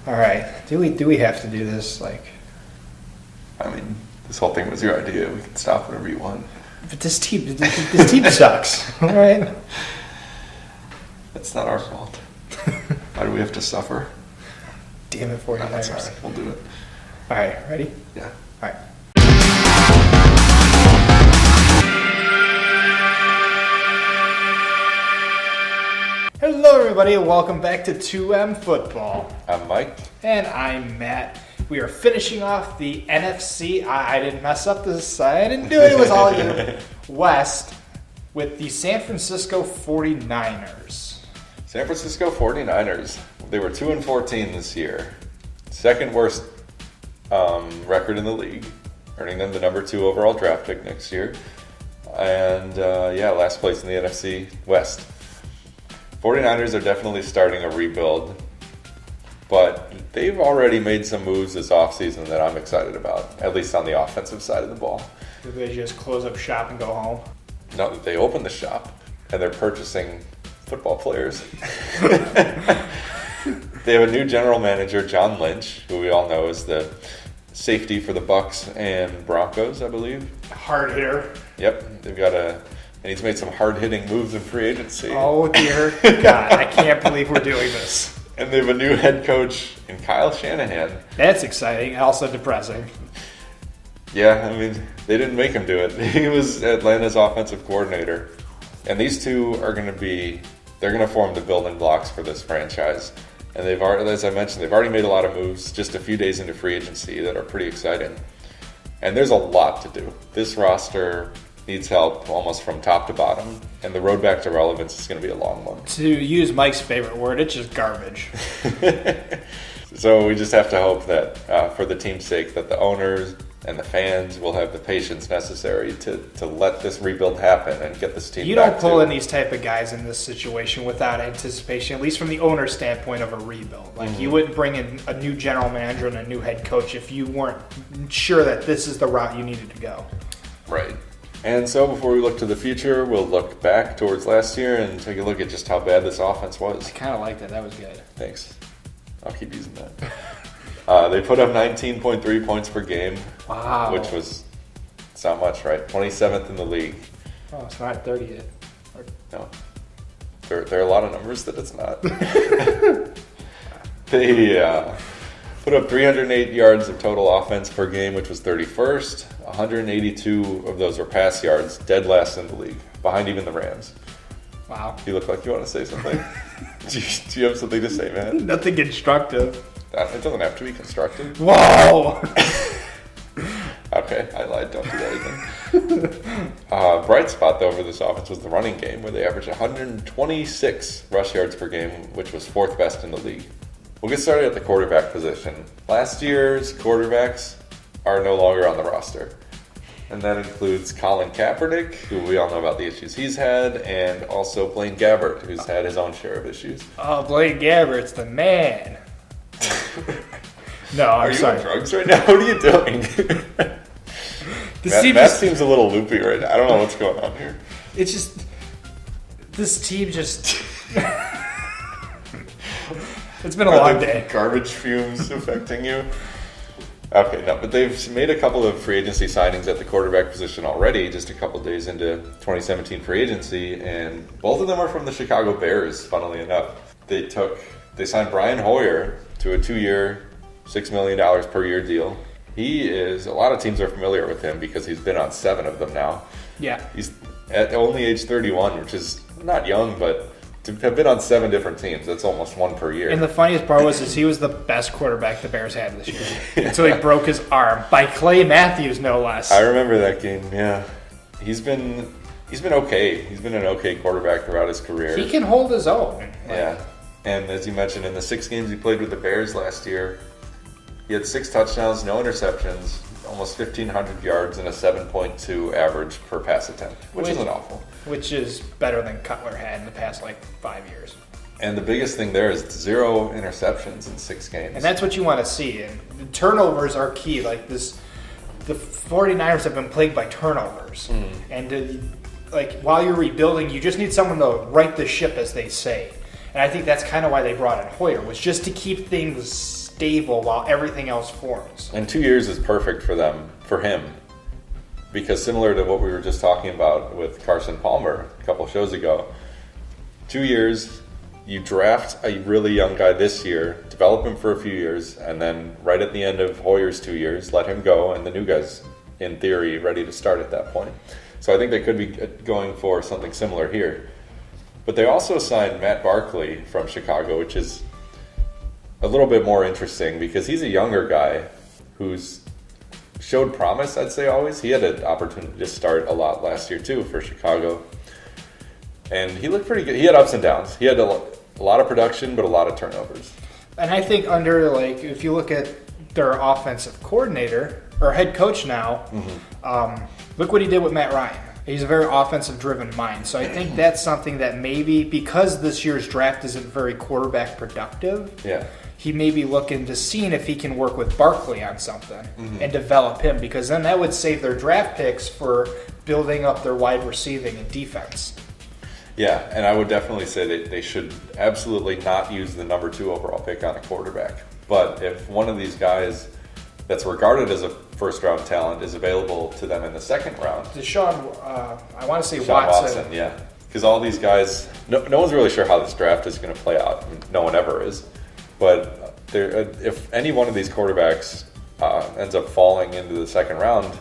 All right. Do we have to do this? I mean, this whole thing was your idea. We can stop whenever you want. But this team sucks. All right. It's not our fault. Why do we have to suffer? Damn it, 49ers. That's all right. We'll do it. All right. Ready? Yeah. All right. Hello, everybody, and welcome back to 2M Football. I'm Mike. And I'm Matt. We are finishing off the NFC. I didn't mess up this. I didn't do it. It was all you. West with the San Francisco 49ers. San Francisco 49ers. They were 2-14 this year. Second worst record in the league, earning them the number 2 overall draft pick next year. And last place in the NFC West. 49ers are definitely starting a rebuild, but they've already made some moves this offseason that I'm excited about, at least on the offensive side of the ball. Did they just close up shop and go home? No, they opened the shop, and they're purchasing football players. They have a new general manager, John Lynch, who we all know is the safety for the Bucs and Broncos, I believe. Hard hitter. Yep, and he's made some hard-hitting moves in free agency. Oh, dear God. I can't believe we're doing this. And they have a new head coach in Kyle Shanahan. That's exciting. Also depressing. Yeah, I mean, they didn't make him do it. He was Atlanta's offensive coordinator. And these two are going to form the building blocks for this franchise. And they've already, as I mentioned, they've already made a lot of moves just a few days into free agency that are pretty exciting. And there's a lot to do. This roster needs help almost from top to bottom, and the road back to relevance is going to be a long one. To use Mike's favorite word, it's just garbage. So we just have to hope that, for the team's sake, that the owners and the fans will have the patience necessary to let this rebuild happen and get this team You back don't pull in these type of guys in this situation without anticipation, at least from the owner's standpoint of a rebuild. You wouldn't bring in a new general manager and a new head coach if you weren't sure that this is the route you needed to go. Right. And so before we look to the future, we'll look back towards last year and take a look at just how bad this offense was. I kind of like that. That was good. Thanks. I'll keep using that. They put up 19.3 points per game. Wow. Which was, it's not much, right? 27th in the league. Oh, it's not 30 yet. No. There are a lot of numbers that it's not. They put up 308 yards of total offense per game, which was 31st. 182 of those were pass yards, dead last in the league, behind even the Rams. Wow. You look like you want to say something. Do you have something to say, man? Nothing constructive. It doesn't have to be constructive. Whoa! Okay, I lied. Don't do that again. Bright spot, though, for this offense was the running game, where they averaged 126 rush yards per game, which was 4th best in the league. We'll get started at the quarterback position. Last year's quarterbacks are no longer on the roster. And that includes Colin Kaepernick, who we all know about the issues he's had, and also Blaine Gabbert, who's had his own share of issues. Oh, Blaine Gabbert's the man. No, I'm sorry. Are you on drugs right now? What are you doing? Matt seems a little loopy right now. I don't know what's going on here. It's just... This team just... It's been a long day. Garbage fumes affecting you? Okay, no, but they've made a couple of free agency signings at the quarterback position already, just a couple days into 2017 free agency, and both of them are from the Chicago Bears, funnily enough. They signed Brian Hoyer to a 2-year, $6 million per year deal. A lot of teams are familiar with him because he's been on 7 of them now. Yeah. He's at only age 31, which is not young, but to have been on 7 different teams, that's almost 1 per year. And the funniest part was he was the best quarterback the Bears had this year until he broke his arm by Clay Matthews, no less. I remember that game. Yeah, he's been okay. He's been an okay quarterback throughout his career. He can hold his own. Yeah, and as you mentioned, in the 6 games he played with the Bears last year, he had 6 touchdowns, no interceptions, almost 1,500 yards, and a 7.2 average per pass attempt, which isn't awful. Which is better than Cutler had in the past, 5 years. And the biggest thing there is 0 interceptions in 6 games. And that's what you want to see. And the turnovers are key. The 49ers have been plagued by turnovers. And while you're rebuilding, you just need someone to right the ship, as they say. And I think that's kind of why they brought in Hoyer, was just to keep things stable while everything else forms. And 2 years is perfect for him. Because similar to what we were just talking about with Carson Palmer a couple shows ago, 2 years, you draft a really young guy this year, develop him for a few years, and then right at the end of Hoyer's 2 years, let him go, and the new guy's, in theory, ready to start at that point. So I think they could be going for something similar here. But they also signed Matt Barkley from Chicago, which is a little bit more interesting because he's a younger guy who's showed promise, I'd say always. He had an opportunity to start a lot last year too for Chicago. And he looked pretty good. He had ups and downs. He had a lot of production, but a lot of turnovers. And I think if you look at their offensive coordinator, or head coach now, look what he did with Matt Ryan. He's a very offensive-driven mind. So I think that's something that maybe, because this year's draft isn't very quarterback productive, he may be looking to seeing if he can work with Barkley on something and develop him, because then that would save their draft picks for building up their wide receiving and defense. Yeah, and I would definitely say that they should absolutely not use the number 2 overall pick on a quarterback. But if one of these guys that's regarded as a first-round talent is available to them in the second round. I want to say Deshaun Watson. Yeah. Because all these guys, no one's really sure how this draft is going to play out. I mean, no one ever is. But if any one of these quarterbacks ends up falling into the second round,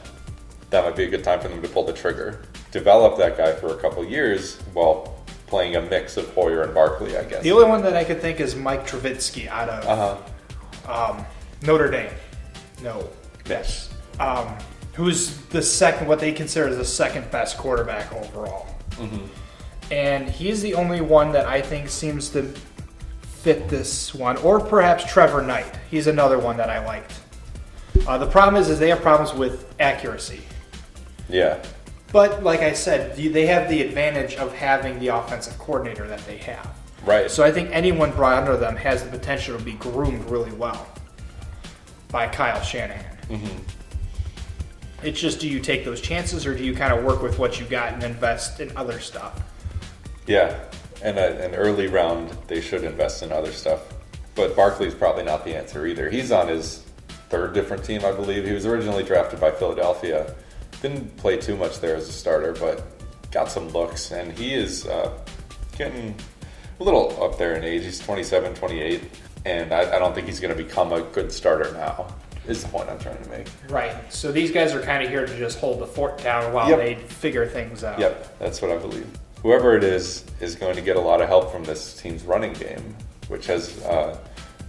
that might be a good time for them to pull the trigger. Develop that guy for a couple years while playing a mix of Hoyer and Barkley, I guess. The only one that I could think is Mike Trubisky out of Notre Dame. No. Yes. Who's the second, what they consider the second best quarterback overall. And he's the only one that I think seems to fit this one. Or perhaps Trevor Knight. He's another one that I liked. The problem is they have problems with accuracy. Yeah. But like I said, they have the advantage of having the offensive coordinator that they have. Right. So I think anyone brought under them has the potential to be groomed really well by Kyle Shanahan. It's just, do you take those chances, or do you kind of work with what you got and invest in other stuff? Yeah, and an early round, they should invest in other stuff. But Barkley's probably not the answer either. He's on his third different team, I believe. He was originally drafted by Philadelphia. Didn't play too much there as a starter, but got some looks. And he is getting a little up there in age. He's 27, 28. And I don't think he's going to become a good starter now, is the point I'm trying to make. Right. So these guys are kind of here to just hold the fort down while they figure things out. Yep, that's what I believe. Whoever it is going to get a lot of help from this team's running game, which has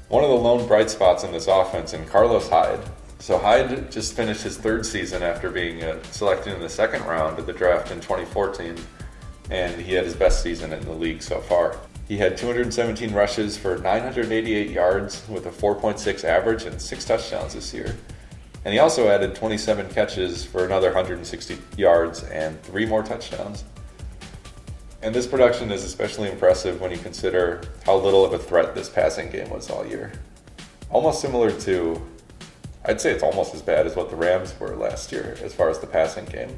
one of the lone bright spots in this offense in Carlos Hyde. So Hyde just finished his third season after being selected in the second round of the draft in 2014, and he had his best season in the league so far. He had 217 rushes for 988 yards with a 4.6 average and 6 touchdowns this year. And he also added 27 catches for another 160 yards and 3 more touchdowns. And this production is especially impressive when you consider how little of a threat this passing game was all year. Almost similar to, I'd say it's almost as bad as what the Rams were last year as far as the passing game.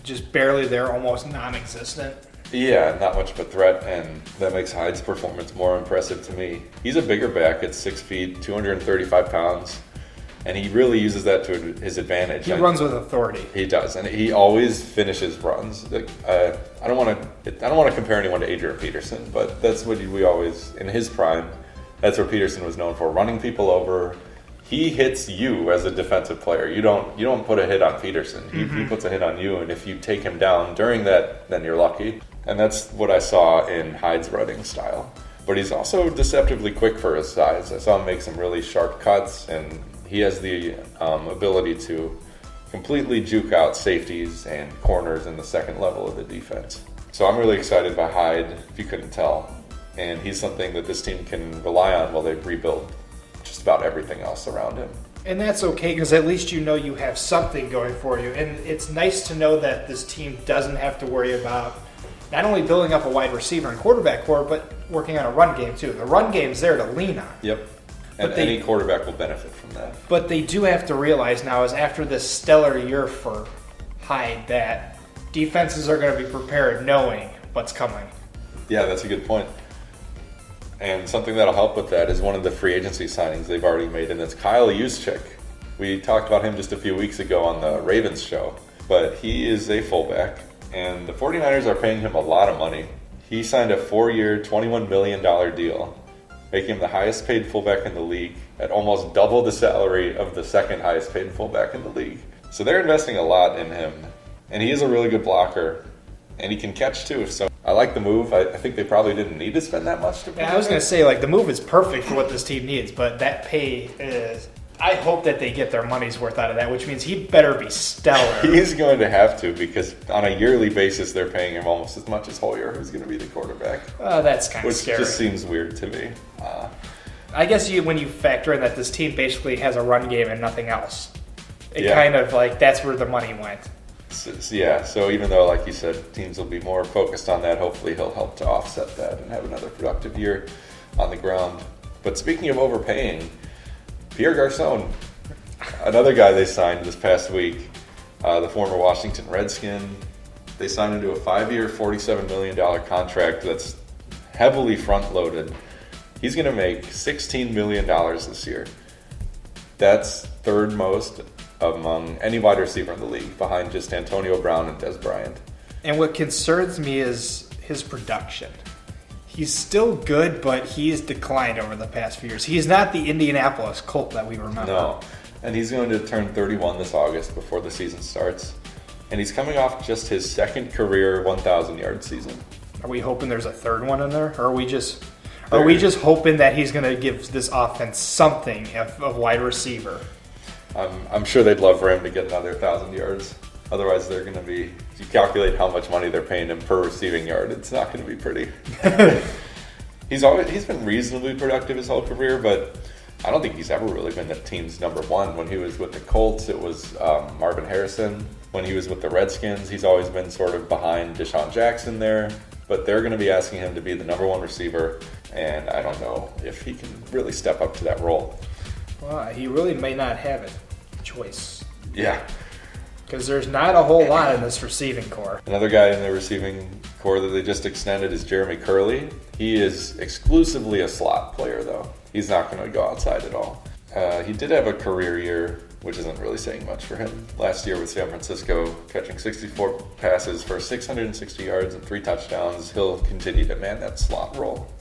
Just barely there, almost non-existent. Yeah, not much of a threat, and that makes Hyde's performance more impressive to me. He's a bigger back at 6 feet, 235 pounds, and he really uses that to his advantage. He runs with authority. He does, and he always finishes runs. I don't want to compare anyone to Adrian Peterson, but that's what we always, in his prime, that's what Peterson was known for, running people over. He hits you as a defensive player. You don't put a hit on Peterson. He puts a hit on you, and if you take him down during that, then you're lucky. And that's what I saw in Hyde's running style. But he's also deceptively quick for his size. I saw him make some really sharp cuts, and he has the ability to completely juke out safeties and corners in the second level of the defense. So I'm really excited by Hyde, if you couldn't tell. And he's something that this team can rely on while they rebuild just about everything else around him. And that's okay, because at least you know you have something going for you. And it's nice to know that this team doesn't have to worry about not only building up a wide receiver and quarterback core, but working on a run game too. The run game's there to lean on. Yep. And any quarterback will benefit from that. But they do have to realize now, is after this stellar year for Hyde, that defenses are going to be prepared knowing what's coming. Yeah, that's a good point. And something that'll help with that is one of the free agency signings they've already made, and it's Kyle Juszczyk. We talked about him just a few weeks ago on the Ravens show, but he is a fullback, and the 49ers are paying him a lot of money. He signed a 4-year, $21 million deal, making him the highest paid fullback in the league at almost double the salary of the second highest paid fullback in the league. So they're investing a lot in him, and he is a really good blocker, and he can catch too. So I like the move. I think they probably didn't need to spend that much to pay him. I was going to say, like, the move is perfect for what this team needs, but that pay is... I hope that they get their money's worth out of that, which means he better be stellar. He's going to have to, because on a yearly basis, they're paying him almost as much as Hoyer, who's going to be the quarterback. That's kind of scary. Which just seems weird to me. I guess when you factor in that this team basically has a run game and nothing else, it Yeah. kind of like that's where the money went. So even though, like you said, teams will be more focused on that, hopefully he'll help to offset that and have another productive year on the ground. But speaking of overpaying, Pierre Garçon, another guy they signed this past week, the former Washington Redskin. They signed into a 5-year, $47 million contract that's heavily front-loaded. He's going to make $16 million this year. That's third most among any wide receiver in the league, behind just Antonio Brown and Des Bryant. And what concerns me is his production. He's still good, but he's declined over the past few years. He's not the Indianapolis Colt that we remember. No, and he's going to turn 31 this August before the season starts. And he's coming off just his second career 1,000-yard season. Are we hoping there's a third one in there? Or are we just hoping that he's going to give this offense something of wide receiver? I'm sure they'd love for him to get another 1,000 yards. Otherwise, they're going to be, if you calculate how much money they're paying him per receiving yard, it's not going to be pretty. He's been reasonably productive his whole career, but I don't think he's ever really been the team's number one. When he was with the Colts, it was Marvin Harrison. When he was with the Redskins, he's always been sort of behind Deshaun Jackson there. But they're going to be asking him to be the number one receiver, and I don't know if he can really step up to that role. Well, he really may not have a choice. Yeah. Because there's not a whole lot in this receiving core. Another guy in the receiving core that they just extended is Jeremy Curley. He is exclusively a slot player, though. He's not going to go outside at all. He did have a career year, which isn't really saying much for him. Last year with San Francisco, catching 64 passes for 660 yards and 3 touchdowns. He'll continue to man that slot role.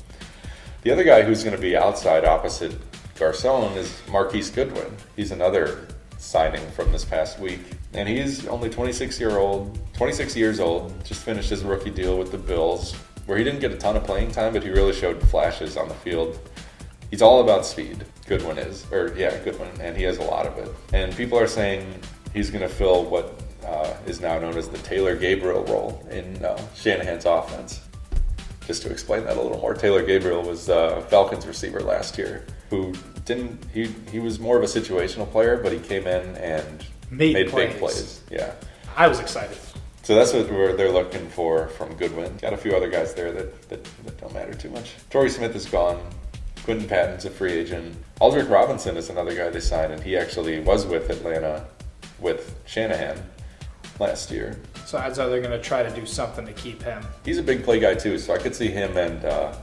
The other guy who's going to be outside opposite Garçon is Marquise Goodwin. He's another signing from this past week. And he's only 26 years old, just finished his rookie deal with the Bills, where he didn't get a ton of playing time, but he really showed flashes on the field. He's all about speed, Goodwin, and he has a lot of it. And people are saying he's going to fill what is now known as the Taylor Gabriel role in Shanahan's offense. Just to explain that a little more, Taylor Gabriel was Falcons receiver last year, who he was more of a situational player, but he came in and made big plays. Yeah, I was excited. So that's what they're looking for from Goodwin. Got a few other guys there that don't matter too much. Torrey Smith is gone. Quentin Patton's a free agent. Aldrick Robinson is another guy they signed, and he actually was with Atlanta with Shanahan last year. So odds are they're going to try to do something to keep him. He's a big play guy too, so I could see him and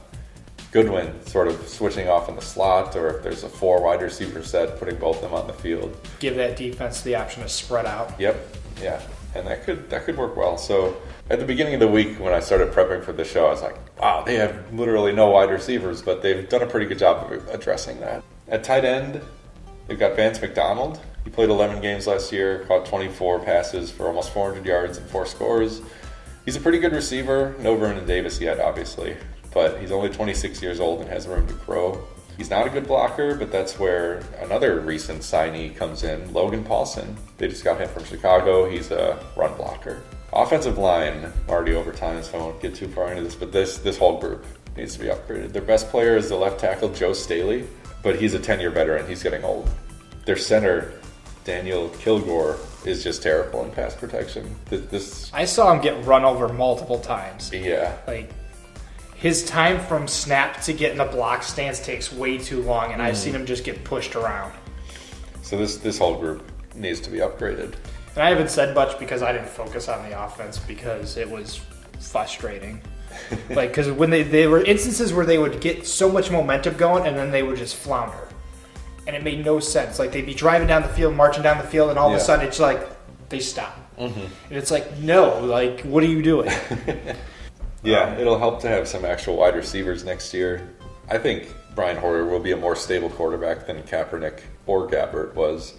Goodwin sort of switching off in the slot, or if there's a 4 wide receiver set, putting both of them on the field. Give that defense the option to spread out. Yep, yeah, and that could work well. So at the beginning of the week when I started prepping for the show, I was like, wow, they have literally no wide receivers, but they've done a pretty good job of addressing that. At tight end, they've got Vance McDonald. He played 11 games last year, caught 24 passes for almost 400 yards and 4 scores. He's a pretty good receiver. No Vernon Davis yet, obviously, but he's only 26 years old and has room to grow. He's not a good blocker, but that's where another recent signee comes in, Logan Paulson. They just got him from Chicago. He's a run blocker. Offensive line, already over time, so I won't get too far into this, but this whole group needs to be upgraded. Their best player is the left tackle, Joe Staley, but he's a 10-year veteran. He's getting old. Their center, Daniel Kilgore, is just terrible in pass protection. I saw him get run over multiple times. Yeah. Like, his time from snap to get in the block stance takes way too long, and I've seen him just get pushed around. So this whole group needs to be upgraded. And I haven't said much because I didn't focus on the offense because it was frustrating. Like, because when they were instances where they would get so much momentum going and then they would just flounder. And it made no sense. Like, they'd be driving down the field, marching down the field, and all of a sudden it's like, they stop. And it's like, no, like, what are you doing? Yeah, it'll help to have some actual wide receivers next year. I think Brian Hoyer will be a more stable quarterback than Kaepernick or Gabbert was.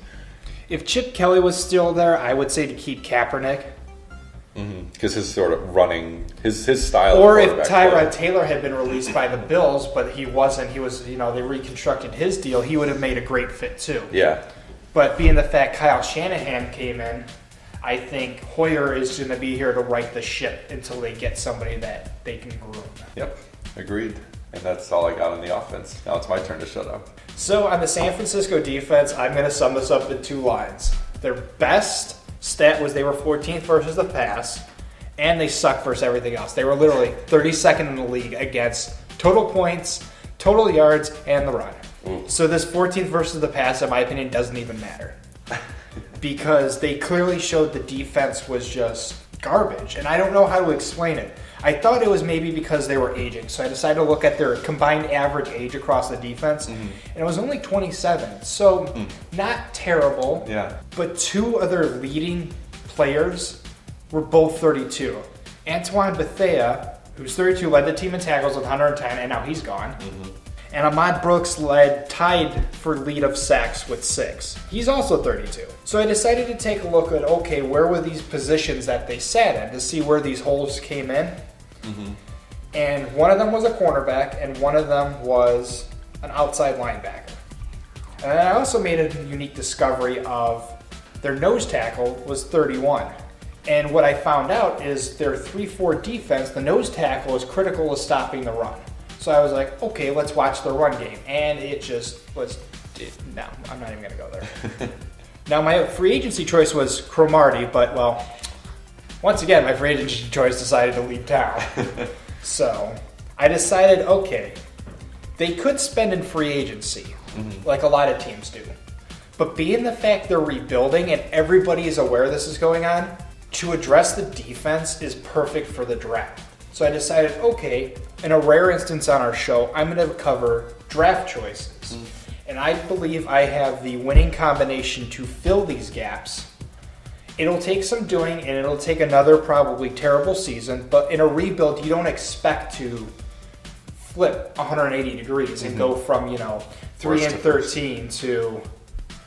If Chip Kelly was still there, I would say to keep Kaepernick. Because his sort of running, his style. Or of if Tyrod Taylor had been released by the Bills, but he wasn't, he was, they reconstructed his deal, he would have made a great fit too. Yeah. But being the fact Kyle Shanahan came in, I think Hoyer is going to be here to right the ship until they get somebody that they can groom. Yep, agreed. And that's all I got on the offense. Now it's my turn to shut up. So on the San Francisco defense, I'm going to sum this up in 2 lines. Their best stat was they were 14th versus the pass, and they sucked versus everything else. They were literally 32nd in the league against total points, total yards, and the run. So this 14th versus the pass, in my opinion, doesn't even matter. Because they clearly showed the defense was just garbage. And I don't know how to explain it. I thought it was maybe because they were aging. So I decided to look at their combined average age across the defense. And it was only 27. So not terrible. Yeah. But 2 other leading players were both 32. Antoine Bethea, who's 32, led the team in tackles with 110, and now he's gone. And Ahmad Brooks tied for lead of sacks with 6. He's also 32. So I decided to take a look at, okay, where were these positions that they sat in to see where these holes came in. And one of them was a cornerback, and one of them was an outside linebacker. And then I also made a unique discovery of their nose tackle was 31. And what I found out is their 3-4 defense, the nose tackle is critical to stopping the run. So I was like, okay, let's watch the run game. And it just was, no, I'm not even going to go there. Now, my free agency choice was Cromartie, but, well, once again, my free agency choice decided to leave town. So I decided, okay, they could spend in free agency, like a lot of teams do. But being the fact they're rebuilding and everybody is aware this is going on, to address the defense is perfect for the draft. So I decided, okay, in a rare instance on our show, I'm going to cover draft choices. And I believe I have the winning combination to fill these gaps. It'll take some doing, and it'll take another probably terrible season, but in a rebuild, you don't expect to flip 180 degrees and go from, 3-13 to,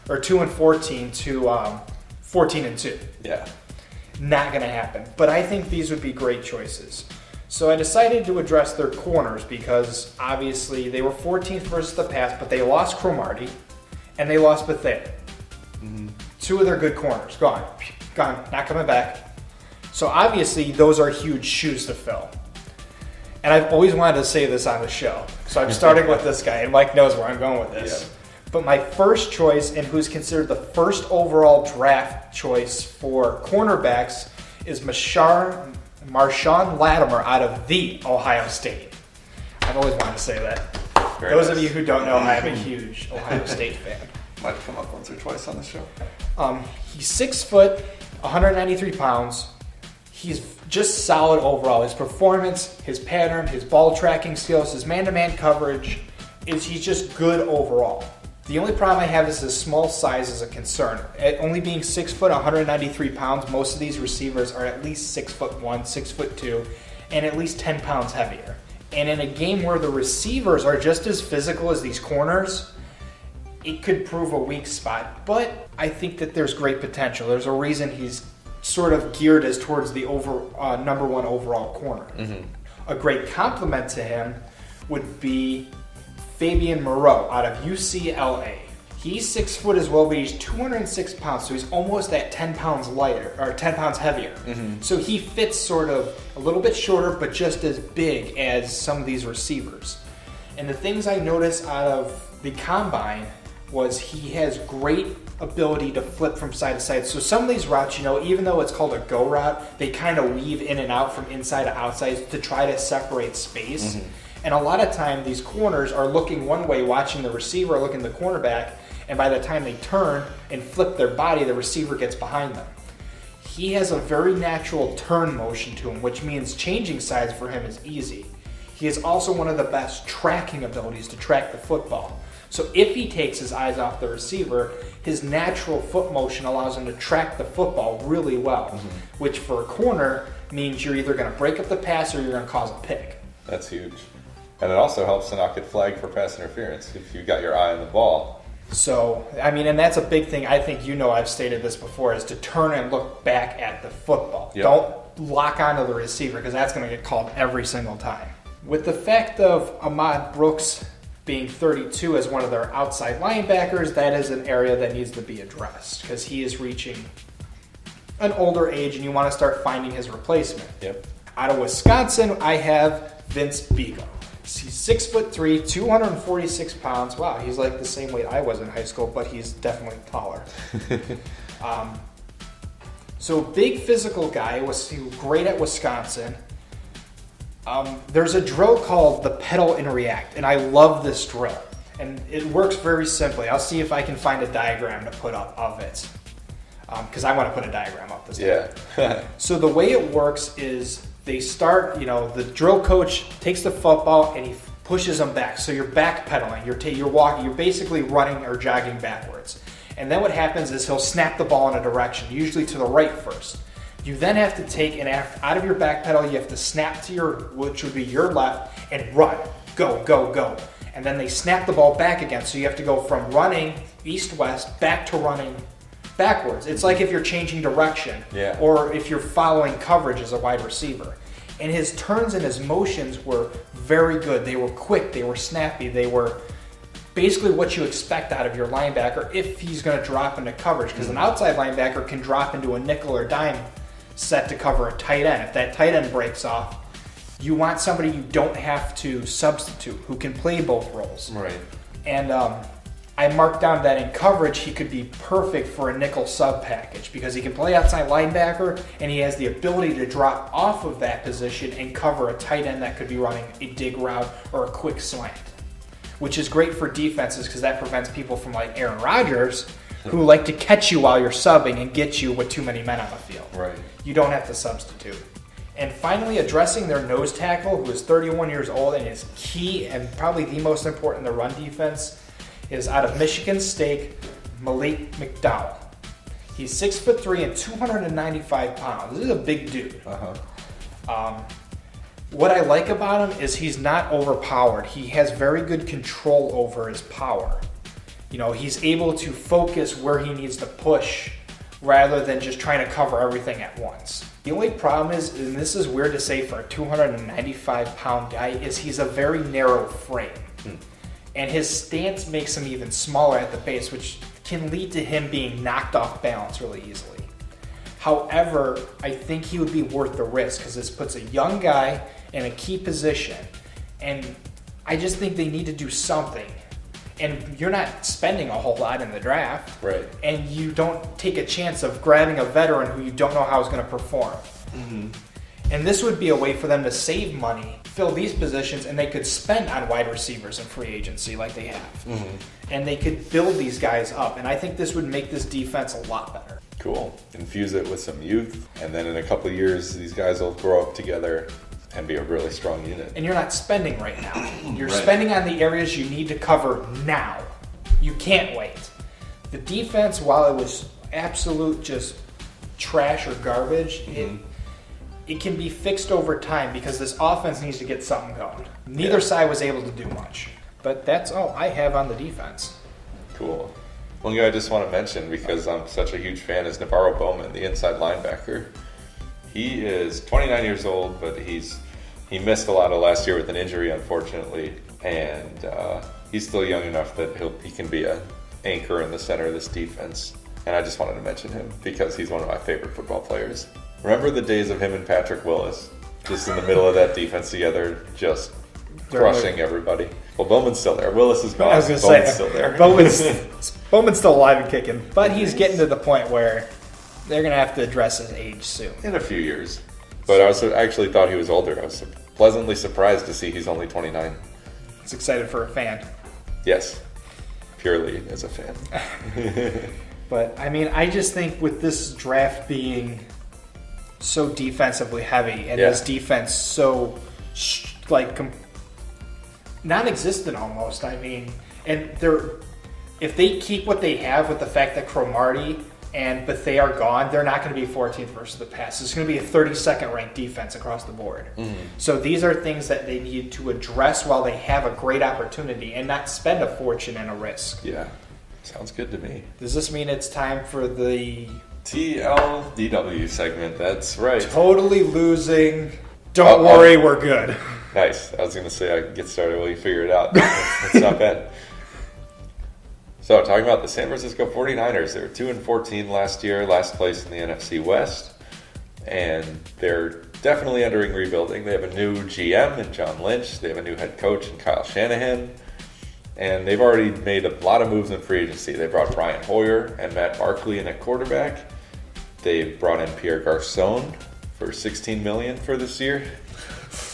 or 2-14 to 14-2. Yeah. Not going to happen. But I think these would be great choices. So I decided to address their corners because obviously they were 14th versus the pass, but they lost Cromartie and they lost Bethea. 2 of their good corners, gone, not coming back. So obviously those are huge shoes to fill. And I've always wanted to say this on the show. So I'm starting with this guy, and Mike knows where I'm going with this. Yeah. But my first choice, and who's considered the first overall draft choice for cornerbacks, is Marshawn Latimer out of the Ohio State. I've always wanted to say that. Those of you who don't know, I am a huge Ohio State fan. Might come up once or twice on the show. He's 6 foot, 193 pounds. He's just solid overall. His performance, his pattern, his ball tracking skills, his man-to-man coverage, he's just good overall. The only problem I have is his small size is a concern. At only being 6 foot, 193 pounds, most of these receivers are at least 6'1", 6'2", and at least 10 pounds heavier. And in a game where the receivers are just as physical as these corners, it could prove a weak spot. But I think that there's great potential. There's a reason he's sort of geared as towards the number 1 overall corner. A great compliment to him would be Fabian Moreau out of UCLA. He's 6 foot as well, but he's 206 pounds, so he's almost at 10 pounds lighter, or 10 pounds heavier. So he fits sort of a little bit shorter, but just as big as some of these receivers. And the things I noticed out of the combine was he has great ability to flip from side to side. So some of these routes, even though it's called a go route, they kind of weave in and out from inside to outside to try to separate space. And a lot of time, these corners are looking one way, watching the receiver, looking at the cornerback, and by the time they turn and flip their body, the receiver gets behind them. he has a very natural turn motion to him, which means changing sides for him is easy. He is also one of the best tracking abilities to track the football. So if he takes his eyes off the receiver, his natural foot motion allows him to track the football really well, which for a corner means you're either going to break up the pass or you're going to cause a pick. That's huge. And it also helps to not get flagged for pass interference if you got your eye on the ball. So, I mean, and that's a big thing. I think I've stated this before, is to turn and look back at the football. Yep. Don't lock onto the receiver because that's going to get called every single time. With the fact of Ahmad Brooks being 32 as one of their outside linebackers, that is an area that needs to be addressed because he is reaching an older age and you want to start finding his replacement. Yep. Out of Wisconsin, I have Vince Bigo. He's 6'3", 246 pounds. Wow, he's like the same weight I was in high school, but he's definitely taller. So big physical guy. He was great at Wisconsin. There's a drill called the pedal and react, and I love this drill. And it works very simply. I'll see if I can find a diagram to put up of it, because I want to put a diagram up this time. Yeah. So the way it works is they start, the drill coach takes the football and he pushes them back. So you're backpedaling, you're walking, you're basically running or jogging backwards. And then what happens is he'll snap the ball in a direction, usually to the right first. You then have to take an out of your back pedal, you have to snap to which would be your left, and run. Go, go, go. And then they snap the ball back again. So you have to go from running east-west back to running backwards. It's like if you're changing direction, or if you're following coverage as a wide receiver. And his turns and his motions were very good. They were quick, they were snappy, they were basically what you expect out of your linebacker if he's going to drop into coverage, because an outside linebacker can drop into a nickel or dime set to cover a tight end. If that tight end breaks off, you want somebody you don't have to substitute, who can play both roles. Right. And I marked down that in coverage, he could be perfect for a nickel sub package because he can play outside linebacker and he has the ability to drop off of that position and cover a tight end that could be running a dig route or a quick slant, which is great for defenses because that prevents people from like Aaron Rodgers, who like to catch you while you're subbing and get you with too many men on the field. Right. You don't have to substitute. And finally, addressing their nose tackle, who is 31 years old and is key and probably the most important in the run defense, is out of Michigan State, Malik McDowell. He's 6'3" and 295 pounds. This is a big dude. What I like about him is he's not overpowered. He has very good control over his power. He's able to focus where he needs to push rather than just trying to cover everything at once. The only problem is, and this is weird to say for a 295-pound guy, is he's a very narrow frame. And his stance makes him even smaller at the base, which can lead to him being knocked off balance really easily. However, I think he would be worth the risk because this puts a young guy in a key position. And I just think they need to do something. And you're not spending a whole lot in the draft. Right. And you don't take a chance of grabbing a veteran who you don't know how is going to perform. And this would be a way for them to save money, fill these positions, and they could spend on wide receivers in free agency like they have. And they could build these guys up. And I think this would make this defense a lot better. Cool. Infuse it with some youth, and then in a couple of years, these guys will grow up together and be a really strong unit. And you're not spending right now. You're spending on the areas you need to cover now. You can't wait. The defense, while it was absolute just trash or garbage, it can be fixed over time because this offense needs to get something going. Neither side was able to do much. But that's all I have on the defense. Cool. One guy I just want to mention because I'm such a huge fan is Navarro Bowman, the inside linebacker. He is 29 years old, but he missed a lot of last year with an injury, unfortunately, and he's still young enough that he can be an anchor in the center of this defense. And I just wanted to mention him because he's one of my favorite football players. Remember the days of him and Patrick Willis, just in the middle of that defense together, just crushing everybody. Well, Bowman's still there. Willis is gone. I was going to Bowman's say, still there. Bowman's still alive and kicking, but he's getting to the point where they're going to have to address his age soon. In a few years. But I actually thought he was older. I was pleasantly surprised to see he's only 29. It's excited for a fan. Yes, purely as a fan. But, I mean, I just think with this draft being so defensively heavy, and Yeah. this defense so like non-existent almost. I mean, and if they keep what they have with the fact that Cromartie and Bethea are gone, they're not going to be 14th versus the pass. It's going to be a 32nd ranked defense across the board. So these are things that they need to address while they have a great opportunity and not spend a fortune and a risk. Yeah, sounds good to me. Does this mean it's time for the TLDW segment? That's right. totally losing, don't worry, we're good? Nice. I was going to say I can get started while you figure it out. That's not bad. So, talking about the San Francisco 49ers, they were 2-14 last year, last place in the NFC West, and they're definitely entering rebuilding. They have a new GM in John Lynch, they have a new head coach in Kyle Shanahan, and they've already made a lot of moves in free agency. They brought Brian Hoyer and Matt Barkley in at quarterback. They brought in Pierre Garçon for $16 million for this year.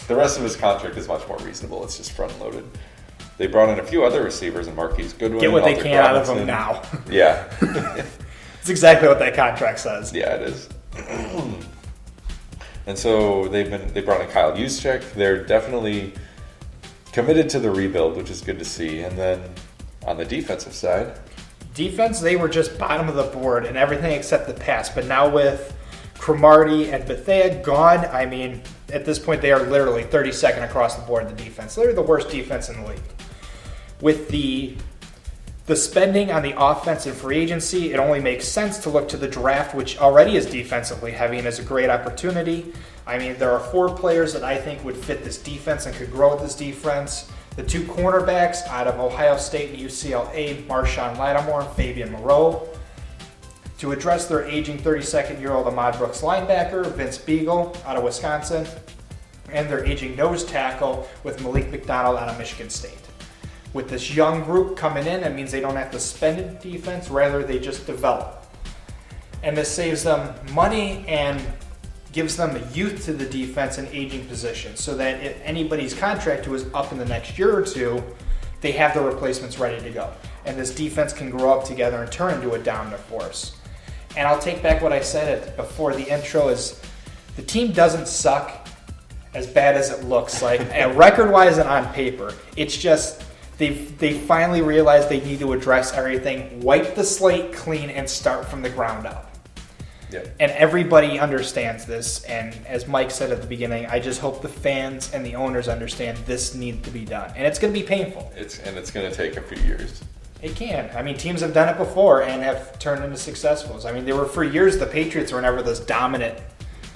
The rest of his contract is much more reasonable. It's just front-loaded. They brought in a few other receivers and Marquise Goodwin. Get what they Alfred can out of Robinson. them now. Yeah. It's exactly what that contract says. Yeah, it is. And so they brought in Kyle Juszczyk. They're definitely committed to the rebuild, which is good to see. And then on the defensive side, Defense, they were just bottom of the board in everything except the pass. But now with Cromartie and Bethea gone, I mean, at this point they are literally 32nd across the board in the defense. They're the worst defense in the league. With the spending on the offense and free agency, it only makes sense to look to the draft, which already is defensively heavy and is a great opportunity. I mean, there are 4 players that I think would fit this defense and could grow with this defense. The 2 cornerbacks out of Ohio State and UCLA, Marshawn Lattimore and Fabian Moreau. To address their aging 32nd-year-old Ahmad Brooks linebacker, Vince Beagle out of Wisconsin. And their aging nose tackle with Malik McDonald out of Michigan State. With this young group coming in, it means they don't have to spend in defense, rather they just develop. And this saves them money and gives them a youth to the defense and aging position, so that if anybody's contract who is up in the next year or two, they have the replacements ready to go. And this defense can grow up together and turn into a dominant force. And I'll take back what I said before the intro is the team doesn't suck as bad as it looks like, record-wise and on paper. It's just they finally realized they need to address everything, wipe the slate clean, and start from the ground up. yeah, And everybody understands this. And as Mike said at the beginning, I just hope the fans and the owners understand this needs to be done. And it's going to be painful. it's going to take a few years. It can. I mean, teams have done it before and have turned into successfuls. I mean, they were for years, the Patriots were never this dominant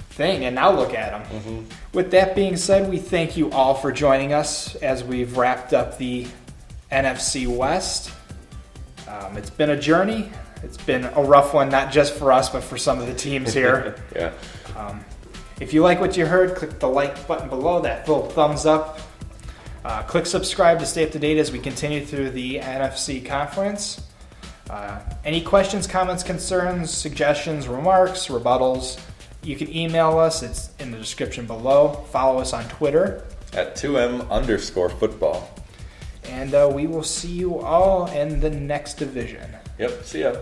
thing, and now look at them. With that being said, we thank you all for joining us as we've wrapped up the NFC West. It's been a journey. It's been a rough one, not just for us, but for some of the teams here. Yeah. If you like what you heard, click the like button below, that little thumbs up. Click subscribe to stay up to date as we continue through the NFC conference. Any questions, comments, concerns, suggestions, remarks, rebuttals, you can email us. It's in the description below. Follow us on Twitter. At 2M_football. And we will see you all in the next division. Yep, see ya.